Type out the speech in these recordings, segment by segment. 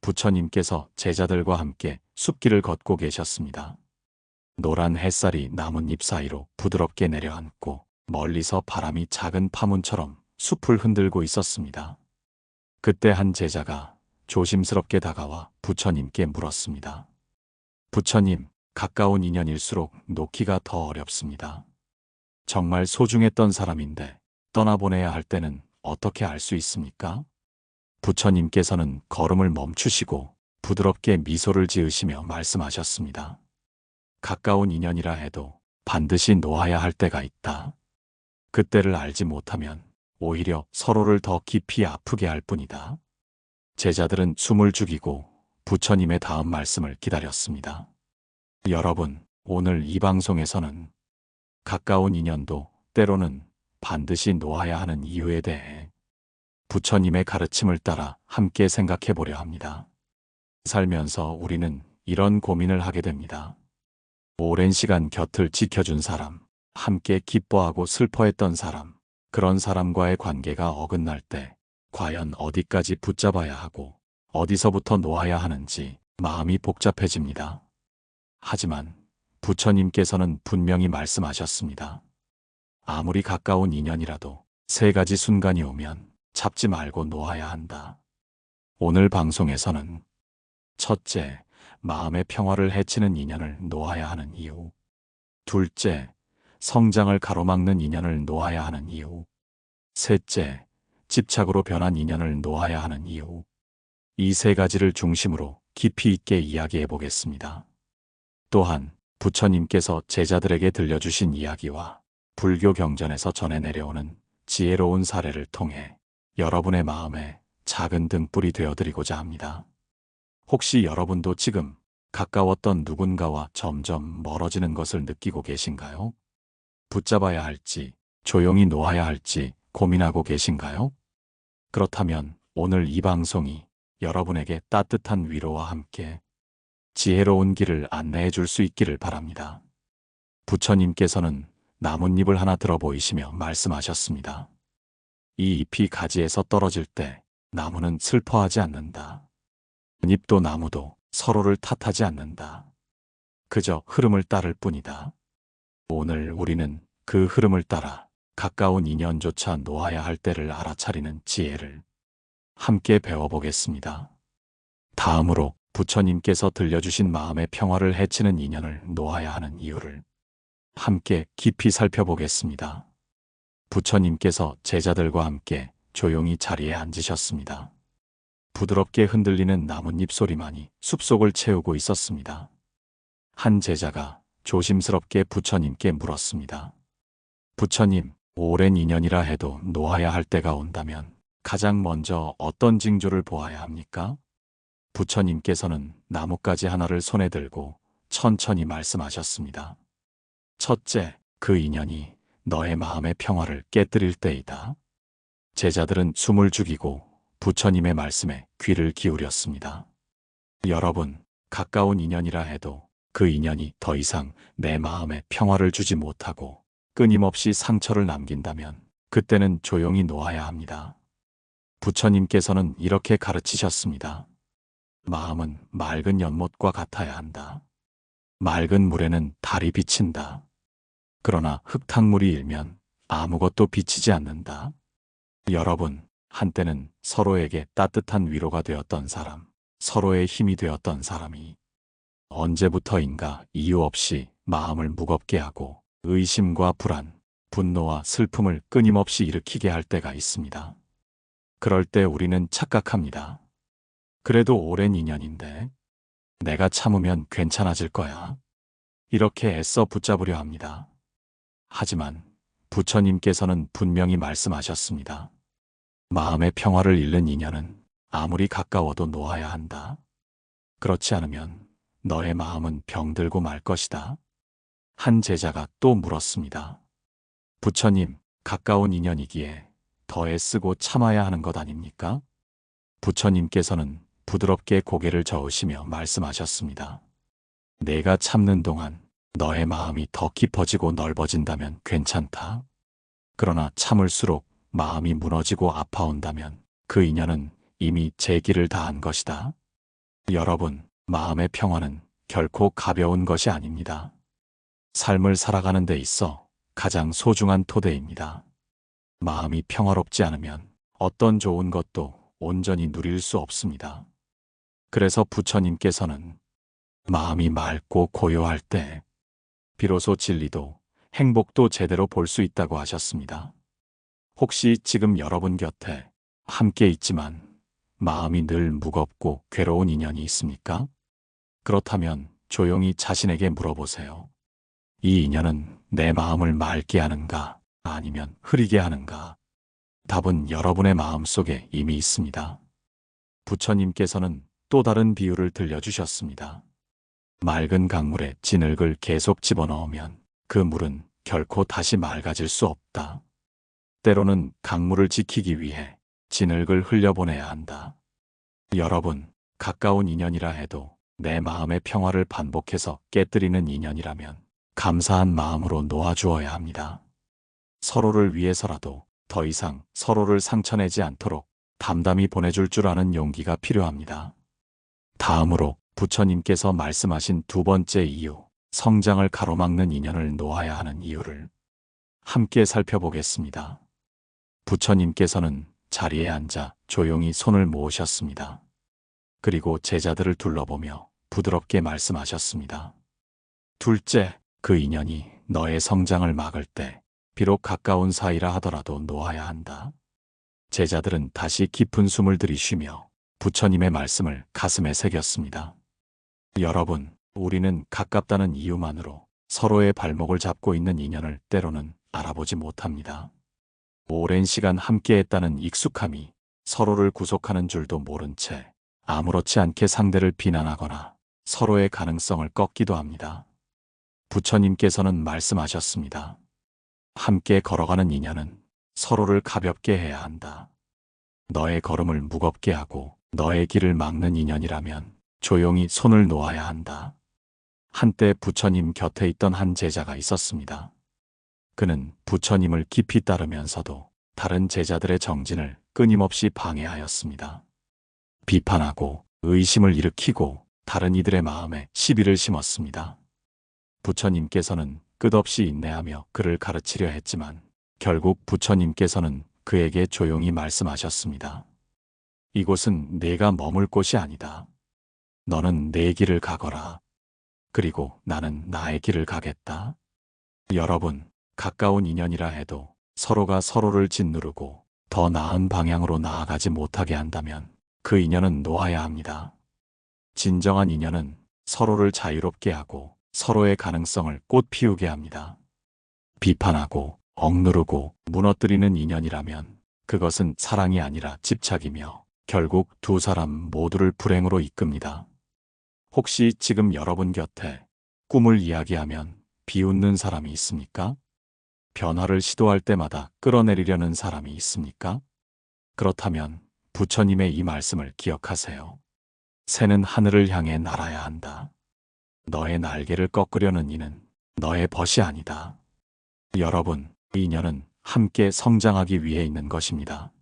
부처님께서 제자들과 함께 숲길을 걷고 계셨습니다. 노란 햇살이 나뭇잎 사이로 부드럽게 내려앉고 멀리서 바람이 작은 파문처럼 숲을 흔들고 있었습니다. 그때 한 제자가 조심스럽게 다가와 부처님께 물었습니다. 부처님, 가까운 인연일수록 놓기가 더 어렵습니다. 정말 소중했던 사람인데 떠나보내야 할 때는 어떻게 알 수 있습니까? 부처님께서는 걸음을 멈추시고 부드럽게 미소를 지으시며 말씀하셨습니다. 가까운 인연이라 해도 반드시 놓아야 할 때가 있다. 그때를 알지 못하면 오히려 서로를 더 깊이 아프게 할 뿐이다. 제자들은 숨을 죽이고 부처님의 다음 말씀을 기다렸습니다. 여러분, 오늘 이 방송에서는 가까운 인연도 때로는 반드시 놓아야 하는 이유에 대해 부처님의 가르침을 따라 함께 생각해 보려 합니다. 살면서 우리는 이런 고민을 하게 됩니다. 오랜 시간 곁을 지켜준 사람, 함께 기뻐하고 슬퍼했던 사람, 그런 사람과의 관계가 어긋날 때 과연 어디까지 붙잡아야 하고 어디서부터 놓아야 하는지 마음이 복잡해집니다. 하지만 부처님께서는 분명히 말씀하셨습니다. 아무리 가까운 인연이라도 세 가지 순간이 오면 잡지 말고 놓아야 한다. 오늘 방송에서는 첫째, 마음의 평화를 해치는 인연을 놓아야 하는 이유. 둘째, 성장을 가로막는 인연을 놓아야 하는 이유. 셋째, 집착으로 변한 인연을 놓아야 하는 이유. 이 세 가지를 중심으로 깊이 있게 이야기해 보겠습니다. 또한 부처님께서 제자들에게 들려주신 이야기와 불교 경전에서 전해 내려오는 지혜로운 사례를 통해 여러분의 마음에 작은 등불이 되어드리고자 합니다. 혹시 여러분도 지금 가까웠던 누군가와 점점 멀어지는 것을 느끼고 계신가요? 붙잡아야 할지, 조용히 놓아야 할지 고민하고 계신가요? 그렇다면 오늘 이 방송이 여러분에게 따뜻한 위로와 함께 지혜로운 길을 안내해 줄 수 있기를 바랍니다. 부처님께서는 나뭇잎을 하나 들어 보이시며 말씀하셨습니다. 이 잎이 가지에서 떨어질 때 나무는 슬퍼하지 않는다. 잎도 나무도 서로를 탓하지 않는다. 그저 흐름을 따를 뿐이다. 오늘 우리는 그 흐름을 따라 가까운 인연조차 놓아야 할 때를 알아차리는 지혜를 함께 배워보겠습니다. 다음으로 부처님께서 들려주신 마음의 평화를 해치는 인연을 놓아야 하는 이유를 함께 깊이 살펴보겠습니다. 부처님께서 제자들과 함께 조용히 자리에 앉으셨습니다. 부드럽게 흔들리는 나뭇잎 소리만이 숲속을 채우고 있었습니다. 한 제자가 조심스럽게 부처님께 물었습니다. 부처님, 오랜 인연이라 해도 놓아야 할 때가 온다면 가장 먼저 어떤 징조를 보아야 합니까? 부처님께서는 나뭇가지 하나를 손에 들고 천천히 말씀하셨습니다. 첫째, 그 인연이 너의 마음의 평화를 깨뜨릴 때이다. 제자들은 숨을 죽이고 부처님의 말씀에 귀를 기울였습니다. 여러분, 가까운 인연이라 해도 그 인연이 더 이상 내 마음에 평화를 주지 못하고 끊임없이 상처를 남긴다면 그때는 조용히 놓아야 합니다. 부처님께서는 이렇게 가르치셨습니다. 마음은 맑은 연못과 같아야 한다. 맑은 물에는 달이 비친다. 그러나 흙탕물이 일면 아무것도 비치지 않는다. 여러분, 한때는 서로에게 따뜻한 위로가 되었던 사람, 서로의 힘이 되었던 사람이 언제부터인가 이유 없이 마음을 무겁게 하고 의심과 불안, 분노와 슬픔을 끊임없이 일으키게 할 때가 있습니다. 그럴 때 우리는 착각합니다. 그래도 오랜 인연인데 내가 참으면 괜찮아질 거야. 이렇게 애써 붙잡으려 합니다. 하지만 부처님께서는 분명히 말씀하셨습니다. 마음의 평화를 잃는 인연은 아무리 가까워도 놓아야 한다. 그렇지 않으면 너의 마음은 병들고 말 것이다. 한 제자가 또 물었습니다. 부처님, 가까운 인연이기에 더 애쓰고 참아야 하는 것 아닙니까? 부처님께서는 부드럽게 고개를 저으시며 말씀하셨습니다. 내가 참는 동안 너의 마음이 더 깊어지고 넓어진다면 괜찮다. 그러나 참을수록 마음이 무너지고 아파온다면 그 인연은 이미 제 길을 다한 것이다. 여러분, 마음의 평화는 결코 가벼운 것이 아닙니다. 삶을 살아가는 데 있어 가장 소중한 토대입니다. 마음이 평화롭지 않으면 어떤 좋은 것도 온전히 누릴 수 없습니다. 그래서 부처님께서는 마음이 맑고 고요할 때 비로소 진리도 행복도 제대로 볼 수 있다고 하셨습니다. 혹시 지금 여러분 곁에 함께 있지만 마음이 늘 무겁고 괴로운 인연이 있습니까? 그렇다면 조용히 자신에게 물어보세요. 이 인연은 내 마음을 맑게 하는가, 아니면 흐리게 하는가? 답은 여러분의 마음 속에 이미 있습니다. 부처님께서는 또 다른 비유를 들려주셨습니다. 맑은 강물에 진흙을 계속 집어넣으면 그 물은 결코 다시 맑아질 수 없다. 때로는 강물을 지키기 위해 진흙을 흘려보내야 한다. 여러분, 가까운 인연이라 해도 내 마음의 평화를 반복해서 깨뜨리는 인연이라면 감사한 마음으로 놓아주어야 합니다. 서로를 위해서라도 더 이상 서로를 상처내지 않도록 담담히 보내줄 줄 아는 용기가 필요합니다. 다음으로 부처님께서 말씀하신 두 번째 이유, 성장을 가로막는 인연을 놓아야 하는 이유를 함께 살펴보겠습니다. 부처님께서는 자리에 앉아 조용히 손을 모으셨습니다. 그리고 제자들을 둘러보며 부드럽게 말씀하셨습니다. 둘째, 그 인연이 너의 성장을 막을 때 비록 가까운 사이라 하더라도 놓아야 한다. 제자들은 다시 깊은 숨을 들이쉬며 부처님의 말씀을 가슴에 새겼습니다. 여러분, 우리는 가깝다는 이유만으로 서로의 발목을 잡고 있는 인연을 때로는 알아보지 못합니다. 오랜 시간 함께했다는 익숙함이 서로를 구속하는 줄도 모른 채 아무렇지 않게 상대를 비난하거나 서로의 가능성을 꺾기도 합니다. 부처님께서는 말씀하셨습니다. 함께 걸어가는 인연은 서로를 가볍게 해야 한다. 너의 걸음을 무겁게 하고 너의 길을 막는 인연이라면 조용히 손을 놓아야 한다. 한때 부처님 곁에 있던 한 제자가 있었습니다. 그는 부처님을 깊이 따르면서도 다른 제자들의 정진을 끊임없이 방해하였습니다. 비판하고 의심을 일으키고 다른 이들의 마음에 시비를 심었습니다. 부처님께서는 끝없이 인내하며 그를 가르치려 했지만 결국 부처님께서는 그에게 조용히 말씀하셨습니다. 이곳은 내가 머물 곳이 아니다. 너는 내 길을 가거라. 그리고 나는 나의 길을 가겠다. 여러분, 가까운 인연이라 해도 서로가 서로를 짓누르고 더 나은 방향으로 나아가지 못하게 한다면 그 인연은 놓아야 합니다. 진정한 인연은 서로를 자유롭게 하고 서로의 가능성을 꽃 피우게 합니다. 비판하고 억누르고 무너뜨리는 인연이라면 그것은 사랑이 아니라 집착이며 결국 두 사람 모두를 불행으로 이끕니다. 혹시 지금 여러분 곁에 꿈을 이야기하면 비웃는 사람이 있습니까? 변화를 시도할 때마다 끌어내리려는 사람이 있습니까? 그렇다면 부처님의 이 말씀을 기억하세요. 새는 하늘을 향해 날아야 한다. 너의 날개를 꺾으려는 이는 너의 벗이 아니다. 여러분, 인연은 함께 성장하기 위해 있는 것입니다.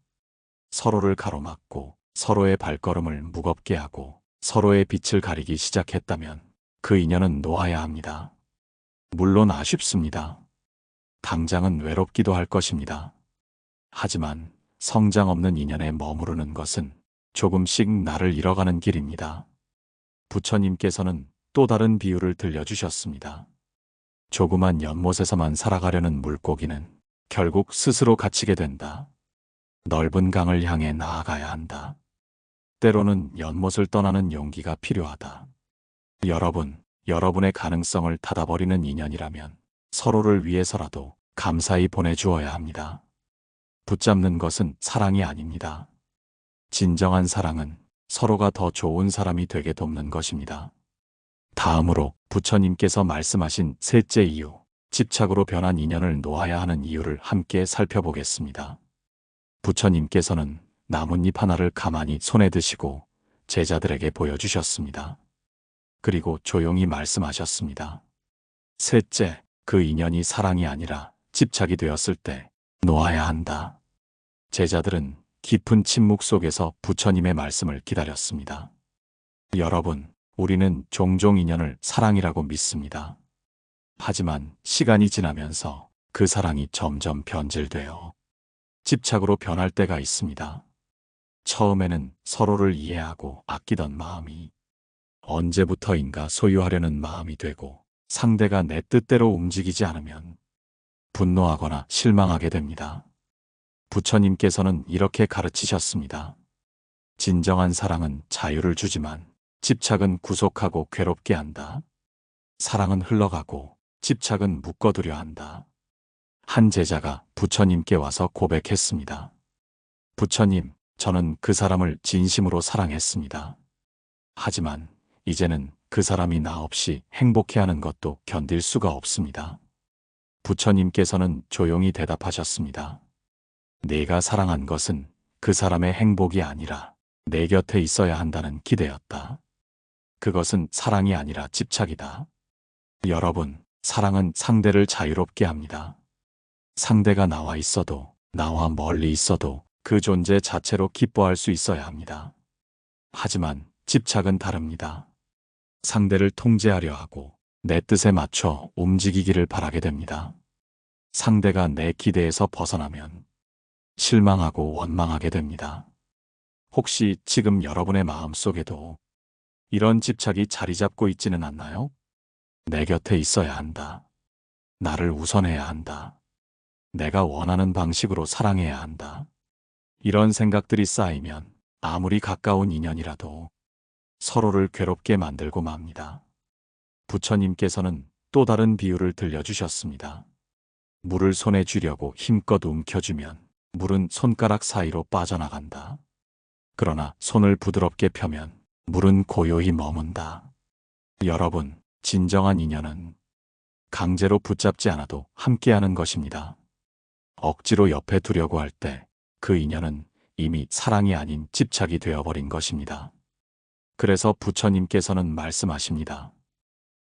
서로를 가로막고 서로의 발걸음을 무겁게 하고 서로의 빛을 가리기 시작했다면 그 인연은 놓아야 합니다. 물론 아쉽습니다. 당장은 외롭기도 할 것입니다. 하지만 성장 없는 인연에 머무르는 것은 조금씩 나를 잃어가는 길입니다. 부처님께서는 또 다른 비유를 들려주셨습니다. 조그만 연못에서만 살아가려는 물고기는 결국 스스로 갇히게 된다. 넓은 강을 향해 나아가야 한다. 때로는 연못을 떠나는 용기가 필요하다. 여러분, 여러분의 가능성을 닫아버리는 인연이라면 서로를 위해서라도 감사히 보내주어야 합니다. 붙잡는 것은 사랑이 아닙니다. 진정한 사랑은 서로가 더 좋은 사람이 되게 돕는 것입니다. 다음으로 부처님께서 말씀하신 셋째 이유, 집착으로 변한 인연을 놓아야 하는 이유를 함께 살펴보겠습니다. 부처님께서는 나뭇잎 하나를 가만히 손에 드시고 제자들에게 보여주셨습니다. 그리고 조용히 말씀하셨습니다. 셋째, 그 인연이 사랑이 아니라 집착이 되었을 때 놓아야 한다. 제자들은 깊은 침묵 속에서 부처님의 말씀을 기다렸습니다. 여러분, 우리는 종종 인연을 사랑이라고 믿습니다. 하지만 시간이 지나면서 그 사랑이 점점 변질되어 집착으로 변할 때가 있습니다. 처음에는 서로를 이해하고 아끼던 마음이 언제부터인가 소유하려는 마음이 되고 상대가 내 뜻대로 움직이지 않으면 분노하거나 실망하게 됩니다. 부처님께서는 이렇게 가르치셨습니다. 진정한 사랑은 자유를 주지만 집착은 구속하고 괴롭게 한다. 사랑은 흘러가고 집착은 묶어두려 한다. 한 제자가 부처님께 와서 고백했습니다. 부처님, 저는 그 사람을 진심으로 사랑했습니다. 하지만 이제는 그 사람이 나 없이 행복해하는 것도 견딜 수가 없습니다. 부처님께서는 조용히 대답하셨습니다. 내가 사랑한 것은 그 사람의 행복이 아니라 내 곁에 있어야 한다는 기대였다. 그것은 사랑이 아니라 집착이다. 여러분, 사랑은 상대를 자유롭게 합니다. 상대가 나와 있어도, 나와 멀리 있어도 그 존재 자체로 기뻐할 수 있어야 합니다. 하지만 집착은 다릅니다. 상대를 통제하려 하고 내 뜻에 맞춰 움직이기를 바라게 됩니다. 상대가 내 기대에서 벗어나면 실망하고 원망하게 됩니다. 혹시 지금 여러분의 마음속에도 이런 집착이 자리 잡고 있지는 않나요? 내 곁에 있어야 한다. 나를 우선해야 한다. 내가 원하는 방식으로 사랑해야 한다. 이런 생각들이 쌓이면 아무리 가까운 인연이라도 서로를 괴롭게 만들고 맙니다. 부처님께서는 또 다른 비유를 들려주셨습니다. 물을 손에 쥐려고 힘껏 움켜쥐면 물은 손가락 사이로 빠져나간다. 그러나 손을 부드럽게 펴면 물은 고요히 머문다. 여러분, 진정한 인연은 강제로 붙잡지 않아도 함께하는 것입니다. 억지로 옆에 두려고 할 때 그 인연은 이미 사랑이 아닌 집착이 되어버린 것입니다. 그래서 부처님께서는 말씀하십니다.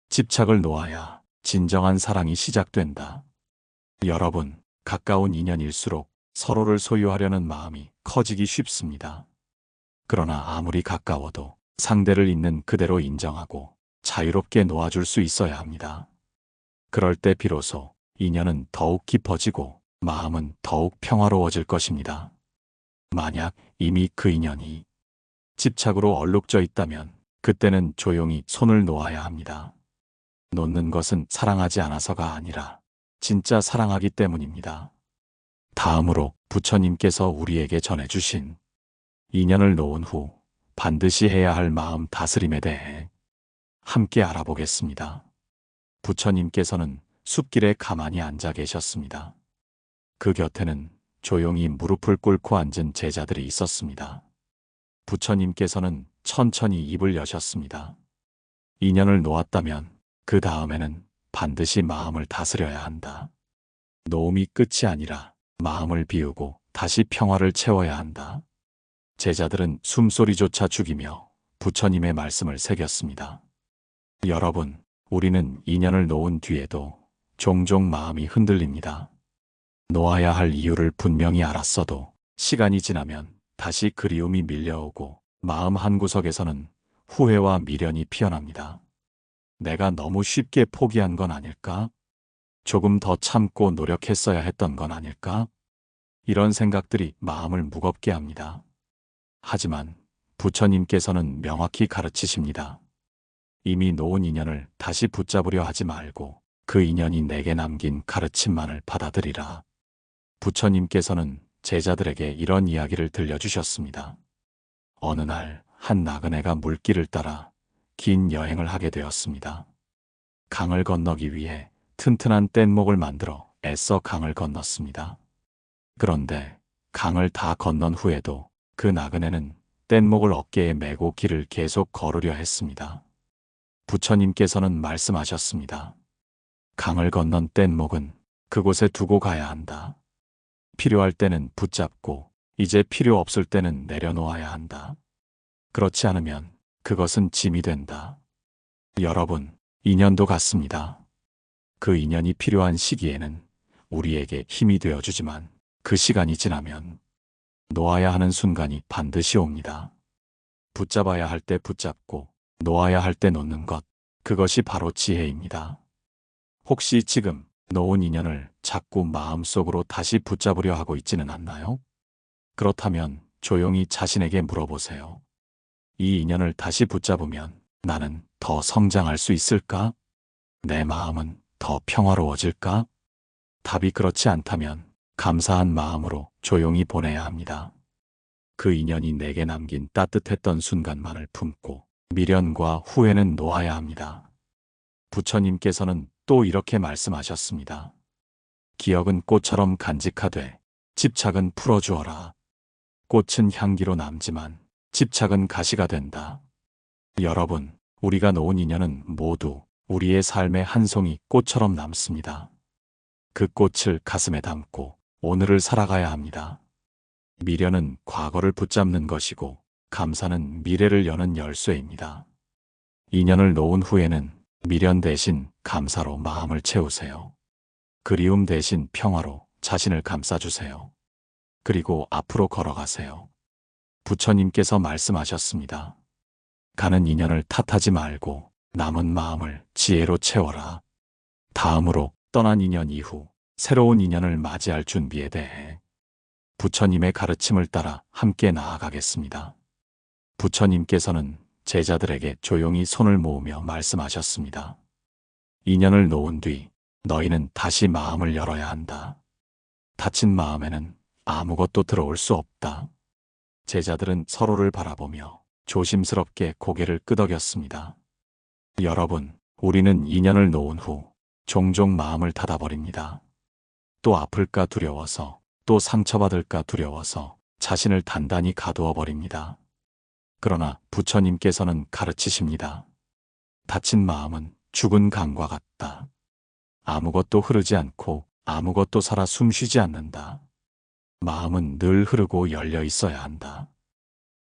집착을 놓아야 진정한 사랑이 시작된다. 여러분, 가까운 인연일수록 서로를 소유하려는 마음이 커지기 쉽습니다. 그러나 아무리 가까워도 상대를 있는 그대로 인정하고 자유롭게 놓아줄 수 있어야 합니다. 그럴 때 비로소 인연은 더욱 깊어지고 마음은 더욱 평화로워질 것입니다. 만약 이미 그 인연이 집착으로 얼룩져 있다면 그때는 조용히 손을 놓아야 합니다. 놓는 것은 사랑하지 않아서가 아니라 진짜 사랑하기 때문입니다. 다음으로 부처님께서 우리에게 전해주신 인연을 놓은 후 반드시 해야 할 마음 다스림에 대해 함께 알아보겠습니다. 부처님께서는 숲길에 가만히 앉아 계셨습니다. 그 곁에는 조용히 무릎을 꿇고 앉은 제자들이 있었습니다. 부처님께서는 천천히 입을 여셨습니다. 인연을 놓았다면 그 다음에는 반드시 마음을 다스려야 한다. 놓음이 끝이 아니라 마음을 비우고 다시 평화를 채워야 한다. 제자들은 숨소리조차 죽이며 부처님의 말씀을 새겼습니다. 여러분, 우리는 인연을 놓은 뒤에도 종종 마음이 흔들립니다. 놓아야 할 이유를 분명히 알았어도 시간이 지나면 다시 그리움이 밀려오고 마음 한구석에서는 후회와 미련이 피어납니다. 내가 너무 쉽게 포기한 건 아닐까? 조금 더 참고 노력했어야 했던 건 아닐까? 이런 생각들이 마음을 무겁게 합니다. 하지만 부처님께서는 명확히 가르치십니다. 이미 놓은 인연을 다시 붙잡으려 하지 말고 그 인연이 내게 남긴 가르침만을 받아들이라. 부처님께서는 제자들에게 이런 이야기를 들려주셨습니다. 어느 날 한 나그네가 물길을 따라 긴 여행을 하게 되었습니다. 강을 건너기 위해 튼튼한 뗏목을 만들어 애써 강을 건넜습니다. 그런데 강을 다 건넌 후에도 그 나그네는 뗏목을 어깨에 메고 길을 계속 걸으려 했습니다. 부처님께서는 말씀하셨습니다. 강을 건넌 뗏목은 그곳에 두고 가야 한다. 필요할 때는 붙잡고 이제 필요 없을 때는 내려놓아야 한다. 그렇지 않으면 그것은 짐이 된다. 여러분, 인연도 같습니다. 그 인연이 필요한 시기에는 우리에게 힘이 되어주지만 그 시간이 지나면 놓아야 하는 순간이 반드시 옵니다. 붙잡아야 할 때 붙잡고 놓아야 할 때 놓는 것, 그것이 바로 지혜입니다. 혹시 지금 놓은 인연을 자꾸 마음속으로 다시 붙잡으려 하고 있지는 않나요? 그렇다면 조용히 자신에게 물어보세요. 이 인연을 다시 붙잡으면 나는 더 성장할 수 있을까? 내 마음은 더 평화로워질까? 답이 그렇지 않다면 감사한 마음으로 조용히 보내야 합니다. 그 인연이 내게 남긴 따뜻했던 순간만을 품고 미련과 후회는 놓아야 합니다. 부처님께서는 또 이렇게 말씀하셨습니다. 기억은 꽃처럼 간직하되 집착은 풀어주어라. 꽃은 향기로 남지만 집착은 가시가 된다. 여러분, 우리가 놓은 인연은 모두 우리의 삶의 한 송이 꽃처럼 남습니다. 그 꽃을 가슴에 담고 오늘을 살아가야 합니다. 미련은 과거를 붙잡는 것이고 감사는 미래를 여는 열쇠입니다. 인연을 놓은 후에는 미련 대신 감사로 마음을 채우세요. 그리움 대신 평화로 자신을 감싸주세요. 그리고 앞으로 걸어가세요. 부처님께서 말씀하셨습니다. 가는 인연을 탓하지 말고 남은 마음을 지혜로 채워라. 다음으로 떠난 인연 이후 새로운 인연을 맞이할 준비에 대해 부처님의 가르침을 따라 함께 나아가겠습니다. 부처님께서는 제자들에게 조용히 손을 모으며 말씀하셨습니다. 인연을 놓은 뒤 너희는 다시 마음을 열어야 한다. 닫힌 마음에는 아무것도 들어올 수 없다. 제자들은 서로를 바라보며 조심스럽게 고개를 끄덕였습니다. 여러분, 우리는 인연을 놓은 후 종종 마음을 닫아버립니다. 또 아플까 두려워서, 또 상처받을까 두려워서 자신을 단단히 가두어 버립니다. 그러나 부처님께서는 가르치십니다. 닫힌 마음은 죽은 강과 같다. 아무것도 흐르지 않고 아무것도 살아 숨쉬지 않는다. 마음은 늘 흐르고 열려 있어야 한다.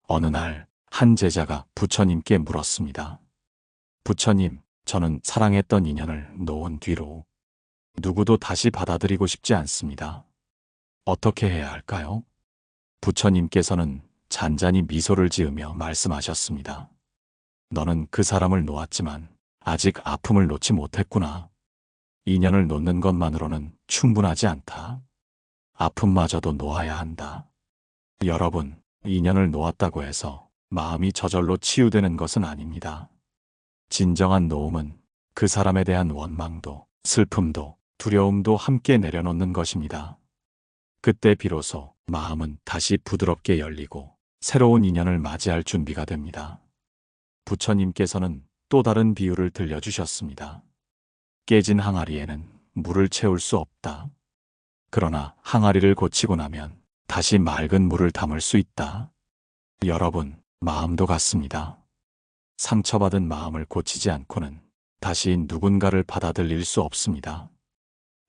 어느 날 한 제자가 부처님께 물었습니다. 부처님, 저는 사랑했던 인연을 놓은 뒤로 누구도 다시 받아들이고 싶지 않습니다. 어떻게 해야 할까요? 부처님께서는 잔잔히 미소를 지으며 말씀하셨습니다. 너는 그 사람을 놓았지만 아직 아픔을 놓지 못했구나. 인연을 놓는 것만으로는 충분하지 않다. 아픔마저도 놓아야 한다. 여러분, 인연을 놓았다고 해서 마음이 저절로 치유되는 것은 아닙니다. 진정한 놓음은 그 사람에 대한 원망도, 슬픔도, 두려움도 함께 내려놓는 것입니다. 그때 비로소 마음은 다시 부드럽게 열리고 새로운 인연을 맞이할 준비가 됩니다. 부처님께서는 또 다른 비유를 들려주셨습니다. 깨진 항아리에는 물을 채울 수 없다. 그러나 항아리를 고치고 나면 다시 맑은 물을 담을 수 있다. 여러분, 마음도 같습니다. 상처받은 마음을 고치지 않고는 다시 누군가를 받아들일 수 없습니다.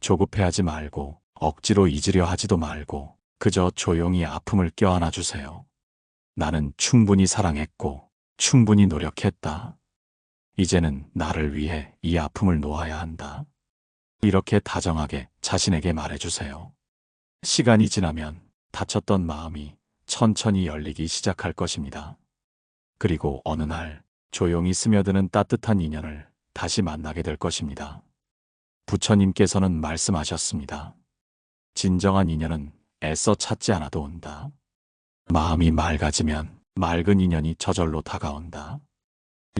조급해하지 말고 억지로 잊으려 하지도 말고 그저 조용히 아픔을 껴안아 주세요. 나는 충분히 사랑했고 충분히 노력했다. 이제는 나를 위해 이 아픔을 놓아야 한다. 이렇게 다정하게 자신에게 말해주세요. 시간이 지나면 닫혔던 마음이 천천히 열리기 시작할 것입니다. 그리고 어느 날 조용히 스며드는 따뜻한 인연을 다시 만나게 될 것입니다. 부처님께서는 말씀하셨습니다. 진정한 인연은 애써 찾지 않아도 온다. 마음이 맑아지면 맑은 인연이 저절로 다가온다.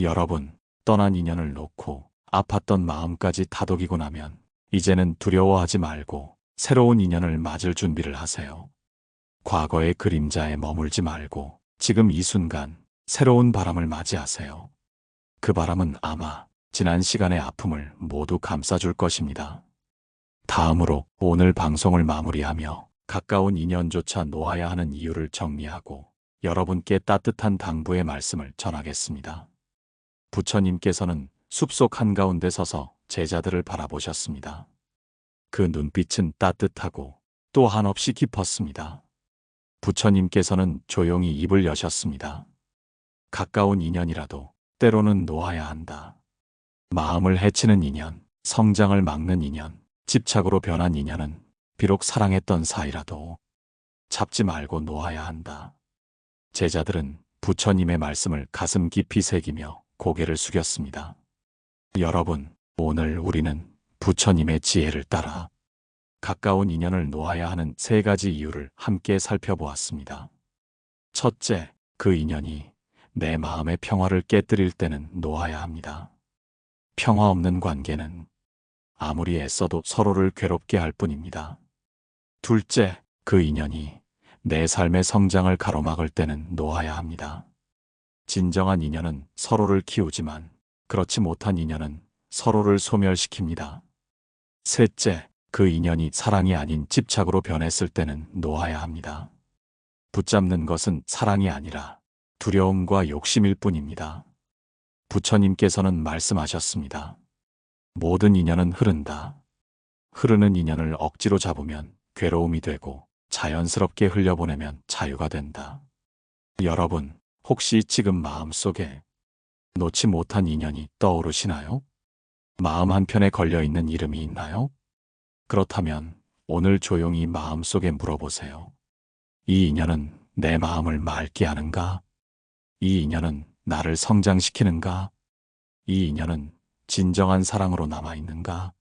여러분, 떠난 인연을 놓고 아팠던 마음까지 다독이고 나면 이제는 두려워하지 말고 새로운 인연을 맞을 준비를 하세요. 과거의 그림자에 머물지 말고 지금 이 순간 새로운 바람을 맞이하세요. 그 바람은 아마 지난 시간의 아픔을 모두 감싸줄 것입니다. 다음으로 오늘 방송을 마무리하며 가까운 인연조차 놓아야 하는 이유를 정리하고 여러분께 따뜻한 당부의 말씀을 전하겠습니다. 부처님께서는 숲속 한가운데 서서 제자들을 바라보셨습니다. 그 눈빛은 따뜻하고 또 한없이 깊었습니다. 부처님께서는 조용히 입을 여셨습니다. 가까운 인연이라도 때로는 놓아야 한다. 마음을 해치는 인연, 성장을 막는 인연, 집착으로 변한 인연은 비록 사랑했던 사이라도 잡지 말고 놓아야 한다. 제자들은 부처님의 말씀을 가슴 깊이 새기며 고개를 숙였습니다. 여러분, 오늘 우리는 부처님의 지혜를 따라 가까운 인연을 놓아야 하는 세 가지 이유를 함께 살펴보았습니다. 첫째, 그 인연이 내 마음의 평화를 깨뜨릴 때는 놓아야 합니다. 평화 없는 관계는 아무리 애써도 서로를 괴롭게 할 뿐입니다. 둘째, 그 인연이 내 삶의 성장을 가로막을 때는 놓아야 합니다. 진정한 인연은 서로를 키우지만 그렇지 못한 인연은 서로를 소멸시킵니다. 셋째, 그 인연이 사랑이 아닌 집착으로 변했을 때는 놓아야 합니다. 붙잡는 것은 사랑이 아니라 두려움과 욕심일 뿐입니다. 부처님께서는 말씀하셨습니다. 모든 인연은 흐른다. 흐르는 인연을 억지로 잡으면 괴로움이 되고 자연스럽게 흘려보내면 자유가 된다. 여러분, 혹시 지금 마음속에 놓지 못한 인연이 떠오르시나요? 마음 한편에 걸려있는 이름이 있나요? 그렇다면 오늘 조용히 마음속에 물어보세요. 이 인연은 내 마음을 맑게 하는가? 이 인연은 나를 성장시키는가? 이 인연은 진정한 사랑으로 남아있는가?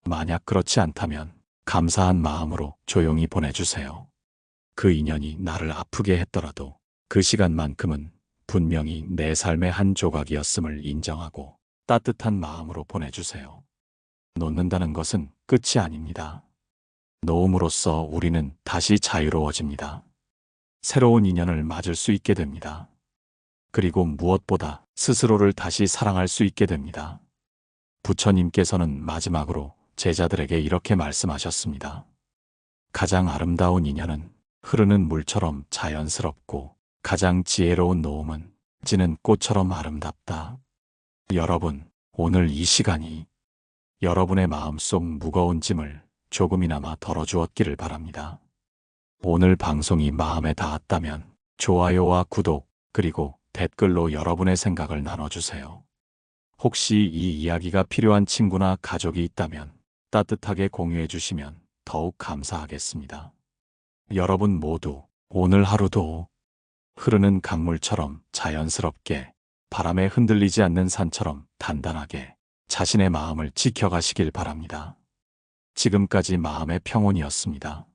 만약 그렇지 않다면 감사한 마음으로 조용히 보내주세요. 그 인연이 나를 아프게 했더라도 그 시간만큼은 분명히 내 삶의 한 조각이었음을 인정하고 따뜻한 마음으로 보내주세요. 놓는다는 것은 끝이 아닙니다. 놓음으로써 우리는 다시 자유로워집니다. 새로운 인연을 맞을 수 있게 됩니다. 그리고 무엇보다 스스로를 다시 사랑할 수 있게 됩니다. 부처님께서는 마지막으로 제자들에게 이렇게 말씀하셨습니다. 가장 아름다운 인연은 흐르는 물처럼 자연스럽고 가장 지혜로운 놓음은 지는 꽃처럼 아름답다. 여러분, 오늘 이 시간이 여러분의 마음속 무거운 짐을 조금이나마 덜어주었기를 바랍니다. 오늘 방송이 마음에 닿았다면 좋아요와 구독 그리고 댓글로 여러분의 생각을 나눠주세요. 혹시 이 이야기가 필요한 친구나 가족이 있다면 따뜻하게 공유해 주시면 더욱 감사하겠습니다. 여러분 모두 오늘 하루도 흐르는 강물처럼 자연스럽게 바람에 흔들리지 않는 산처럼 단단하게 자신의 마음을 지켜가시길 바랍니다. 지금까지 마음의 평온이었습니다.